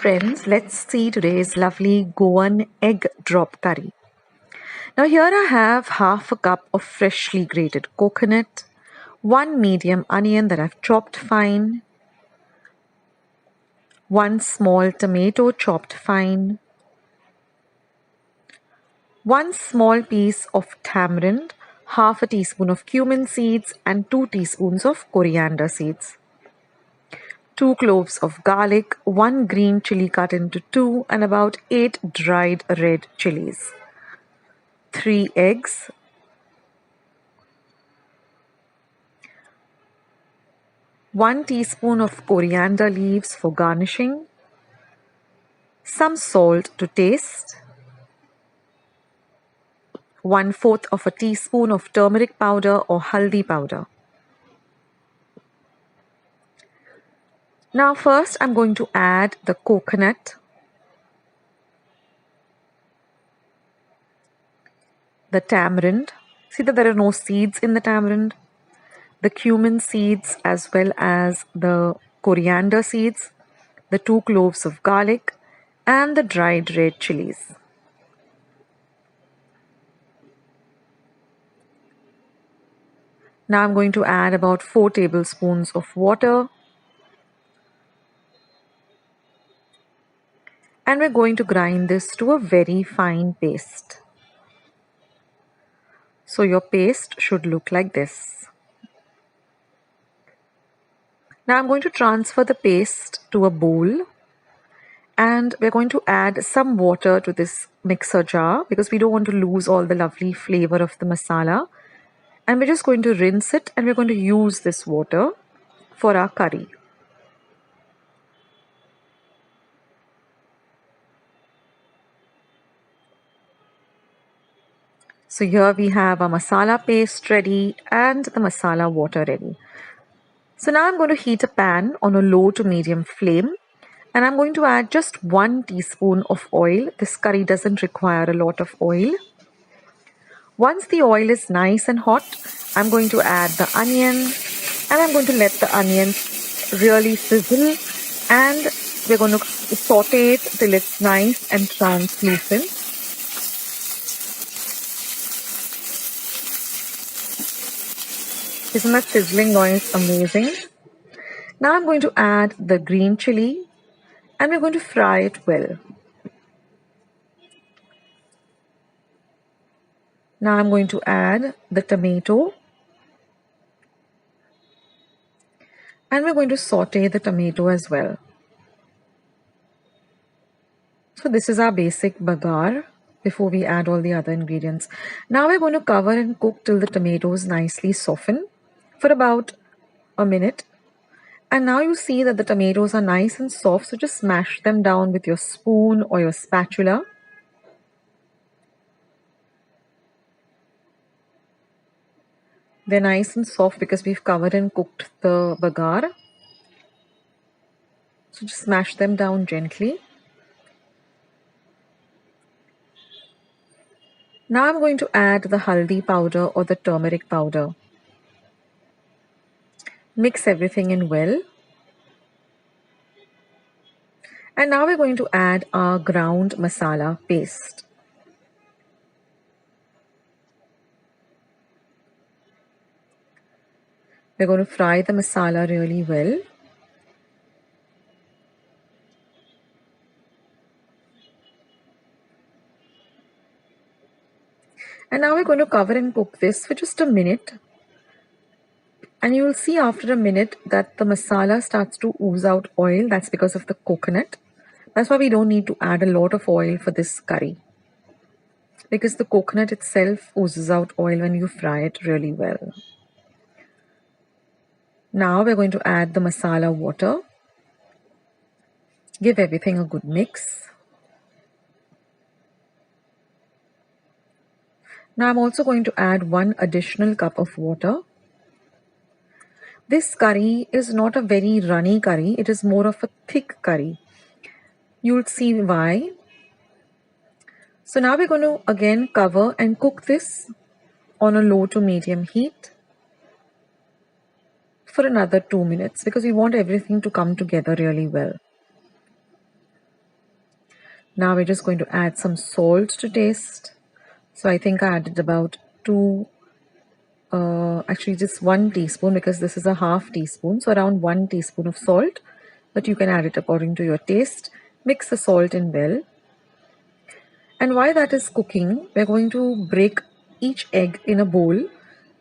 friends, let's see today's lovely Goan egg drop curry. Now here I have half a cup of freshly grated coconut, one medium onion that I've chopped fine, one small tomato chopped fine, one small piece of tamarind, half a teaspoon of cumin seeds and 2 teaspoons of coriander seeds. 2 cloves of garlic, 1 green chili cut into 2 and about 8 dried red chilies. 3 eggs, 1 teaspoon of coriander leaves for garnishing, some salt to taste, 1/4 of a teaspoon of turmeric powder or haldi powder. Now first I'm going to add the coconut, the tamarind. See that there are no seeds in the tamarind. The cumin seeds as well as the coriander seeds, the 2 cloves of garlic and the dried red chilies. Now I'm going to add about 4 tablespoons of water and we're going to grind this to a very fine paste. So your paste should look like this. Now I'm going to transfer the paste to a bowl and we're going to add some water to this mixer jar because we don't want to lose all the lovely flavor of the masala. And we're just going to rinse it and we're going to use this water for our curry. So here we have our masala paste ready and the masala water ready. So now I'm going to heat a pan on a low to medium flame and I'm going to add just 1 teaspoon of oil. This curry doesn't require a lot of oil. Once the oil is nice and hot, I'm going to add the onion and I'm going to let the onion really sizzle and we're going to saute it till it's nice and translucent. Isn't that sizzling noise amazing? Now I'm going to add the green chili and we're going to fry it well. Now I'm going to add the tomato and we're going to saute the tomato as well. So this is our basic bagar before we add all the other ingredients. Now we're going to cover and cook till the tomatoes nicely soften for about a minute. And now you see that the tomatoes are nice and soft, so just smash them down with your spoon or your spatula. They're nice and soft because we've covered and cooked the bagar. So just smash them down gently. Now I'm going to add the haldi powder or the turmeric powder. Mix everything in well. And now we're going to add our ground masala paste. We're going to fry the masala really well. And now we're going to cover and cook this for just a minute. And you will see after a minute that the masala starts to ooze out oil. That's because of the coconut. That's why we don't need to add a lot of oil for this curry, because the coconut itself oozes out oil when you fry it really well. Now we're going to add the masala water. Give everything a good mix. Now I'm also going to add 1 additional cup of water. This curry is not a very runny curry. It is more of a thick curry. You'll see why. So now we're going to again cover and cook this on a low to medium heat for another 2 minutes because we want everything to come together really well. Now we're just going to add some salt to taste. So I think I added about actually just 1 teaspoon, because this is a half teaspoon. So around 1 teaspoon of salt, but you can add it according to your taste. Mix the salt in well. And while that is cooking, we're going to break each egg in a bowl.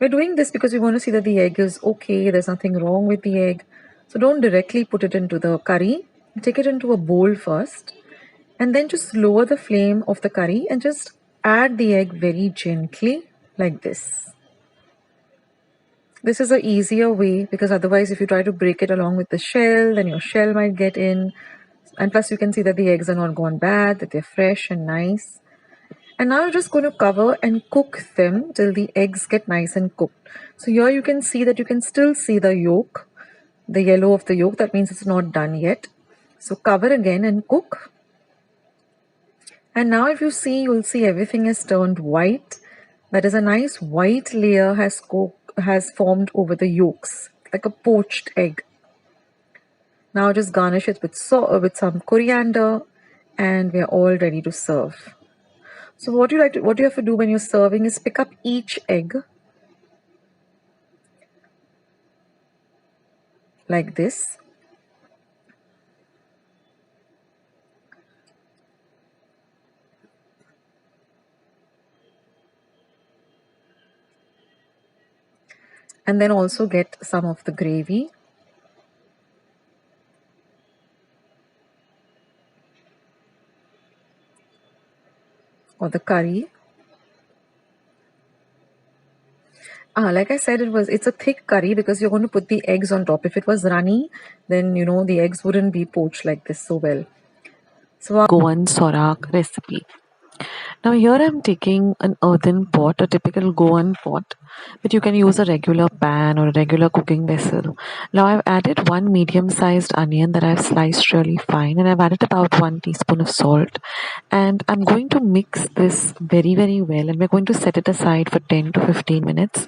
We're doing this because we want to see that the egg is okay, there's nothing wrong with the egg. So don't directly put it into the curry. Take it into a bowl first, and then just lower the flame of the curry and just add the egg very gently like this. This is an easier way, because otherwise if you try to break it along with the shell, then your shell might get in. And plus you can see that the eggs are not gone bad, that they're fresh and nice. And now you're just going to cover and cook them till the eggs get nice and cooked. So here you can see that you can still see the yolk, the yellow of the yolk. That means it's not done yet. So cover again and cook. And now if you see, you'll see everything has turned white. That is, a nice white layer has formed over the yolks, like a poached egg. Now just garnish it with some coriander, and we're all ready to serve. So what you have to do when you're serving is pick up each egg like this. And then also get some of the gravy. Or the curry. Like I said, it's a thick curry because you're going to put the eggs on top. If it was runny, then the eggs wouldn't be poached like this so well. So our Goan sorak recipe. Now here I'm taking an earthen pot, a typical Goan pot, but you can use a regular pan or a regular cooking vessel. Now I've added 1 medium-sized onion that I've sliced really fine, and I've added about 1 teaspoon of salt. And I'm going to mix this very, very well, and we're going to set it aside for 10 to 15 minutes.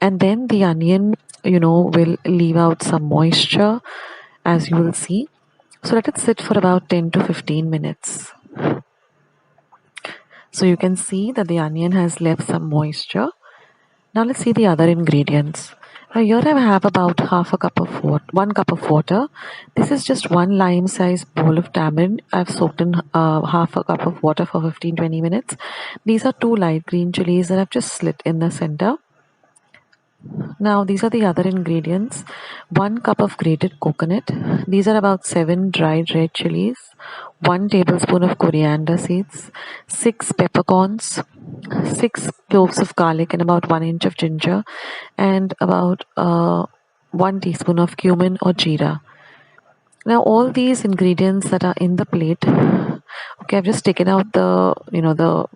And then the onion, will leave out some moisture, as you will see. So let it sit for about 10 to 15 minutes. So you can see that the onion has left some moisture. Now let's see the other ingredients. Now here I have about 1 cup of water. This is just 1 lime-sized bowl of tamarind. I've soaked in half a cup of water for 15-20 minutes. These are 2 light green chilies that I've just slit in the center. Now these are the other ingredients. 1 cup of grated coconut. These are about 7 dried red chilies. 1 tablespoon of coriander seeds. 6 peppercorns. 6 cloves of garlic and about 1 inch of ginger. And about 1 teaspoon of cumin or jeera. Now all these ingredients that are in the plate, okay, I've just taken out the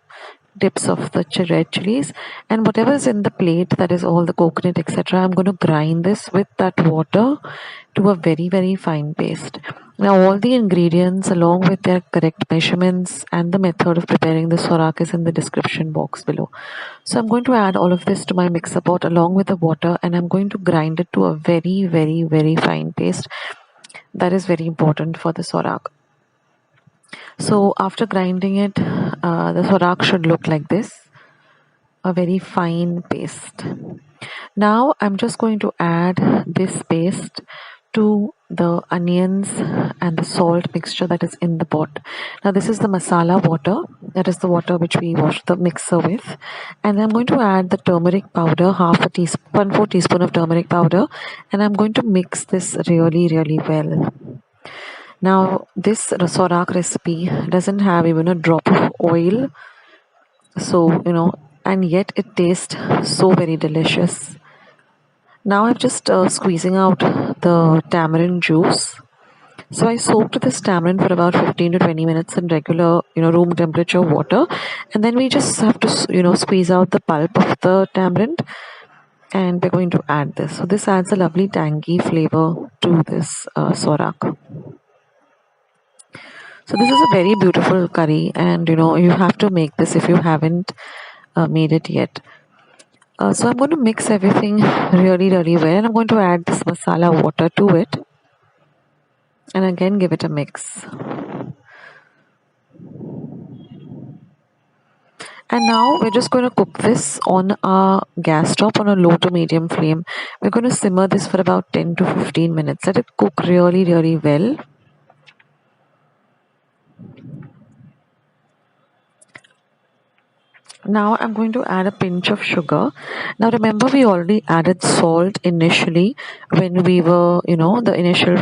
tips of the red chilies, and whatever is in the plate, that is all the coconut, etc. I'm going to grind this with that water to a very, very fine paste. Now all the ingredients along with their correct measurements and the method of preparing the sorak is in the description box below. So I'm going to add all of this to my mixer pot along with the water, and I'm going to grind it to a very, very, very fine paste. That is very important for the sorak. So after grinding it, the sorak should look like this, a very fine paste. Now I'm just going to add this paste to the onions and the salt mixture that is in the pot. Now this is the masala water, that is the water which we wash the mixer with, and I'm going to add the turmeric powder, 1/4 teaspoon of turmeric powder, and I'm going to mix this really, really well. Now this sorak recipe doesn't have even a drop of oil, so and yet it tastes so very delicious. Now I'm just squeezing out the tamarind juice. So I soaked this tamarind for about 15 to 20 minutes in regular room temperature water, and then we just have to squeeze out the pulp of the tamarind, and we're going to add this. So this adds a lovely tangy flavor to this sorak. So this is a very beautiful curry, and you have to make this if you haven't made it yet. So I'm going to mix everything really, really well, and I'm going to add this masala water to it, and again give it a mix. And now we're just going to cook this on our gas top on a low to medium flame. We're going to simmer this for about 10 to 15 minutes. Let it cook really, really well. Now I'm going to add a pinch of sugar. Now remember, we already added salt initially when we were, the initial,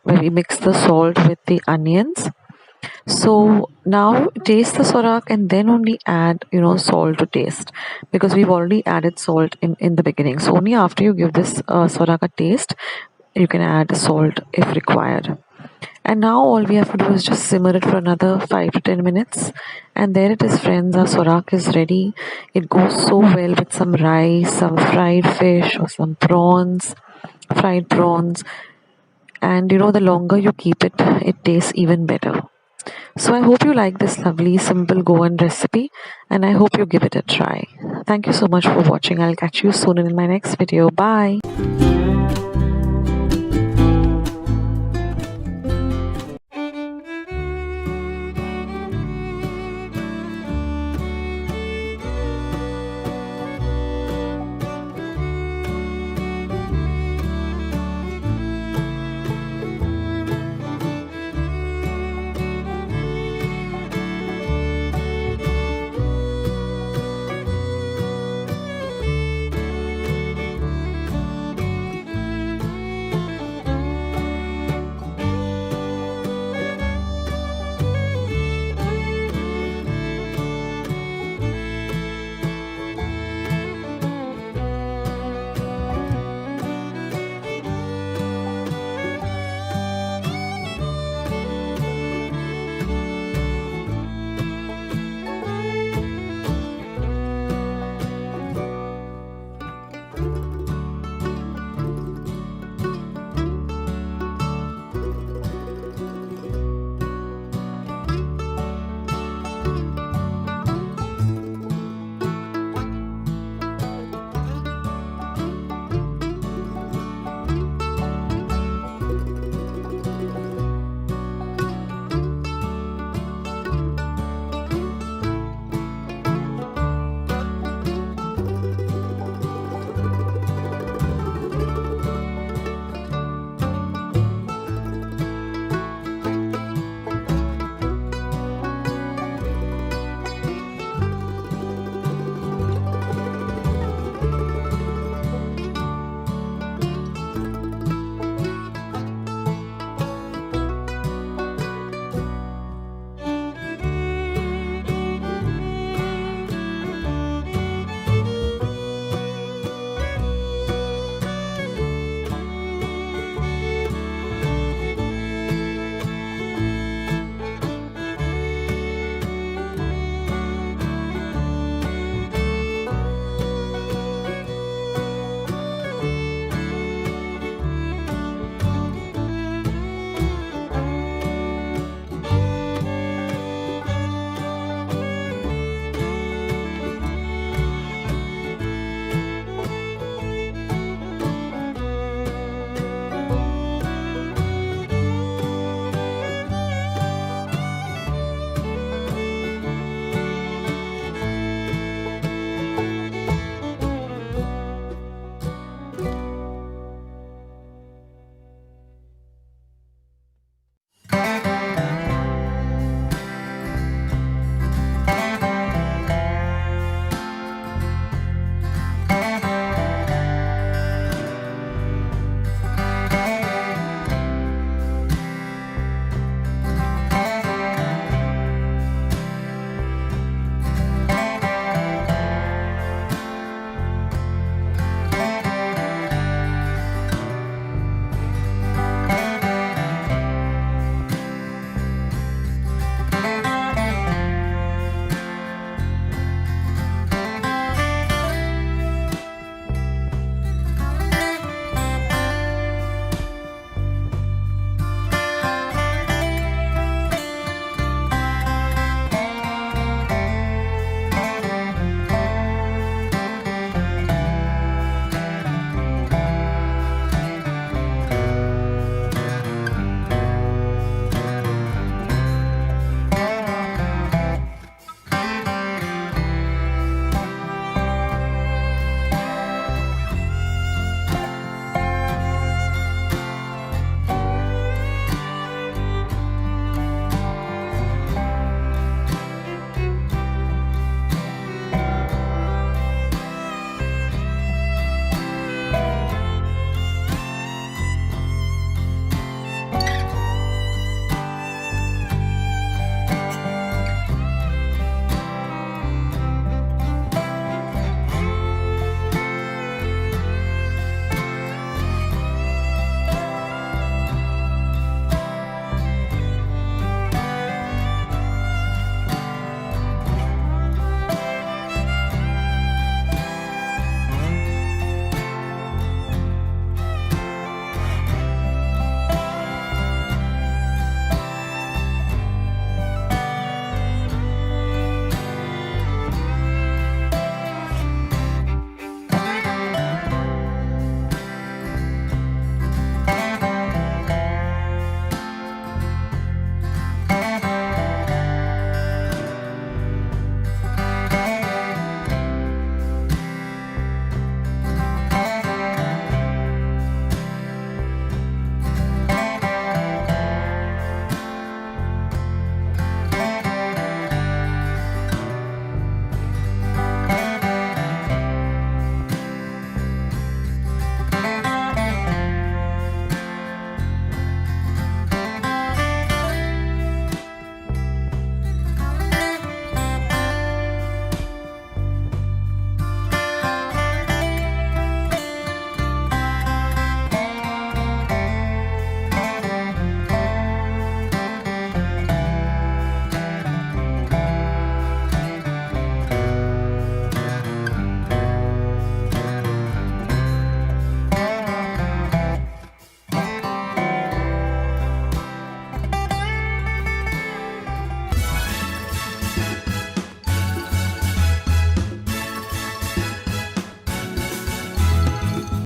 when we mixed the salt with the onions. So now taste the sorak and then only add, salt to taste, because we've already added salt in the beginning. So only after you give this sorak a taste, you can add salt if required. And now all we have to do is just simmer it for another 5 to 10 minutes. And there it is, friends. Our sorak is ready. It goes so well with some rice, some fried fish, or some prawns, fried prawns. And the longer you keep it, it tastes even better. So I hope you like this lovely, simple Goan recipe, and I hope you give it a try. Thank you so much for watching. I'll catch you soon in my next video. Bye.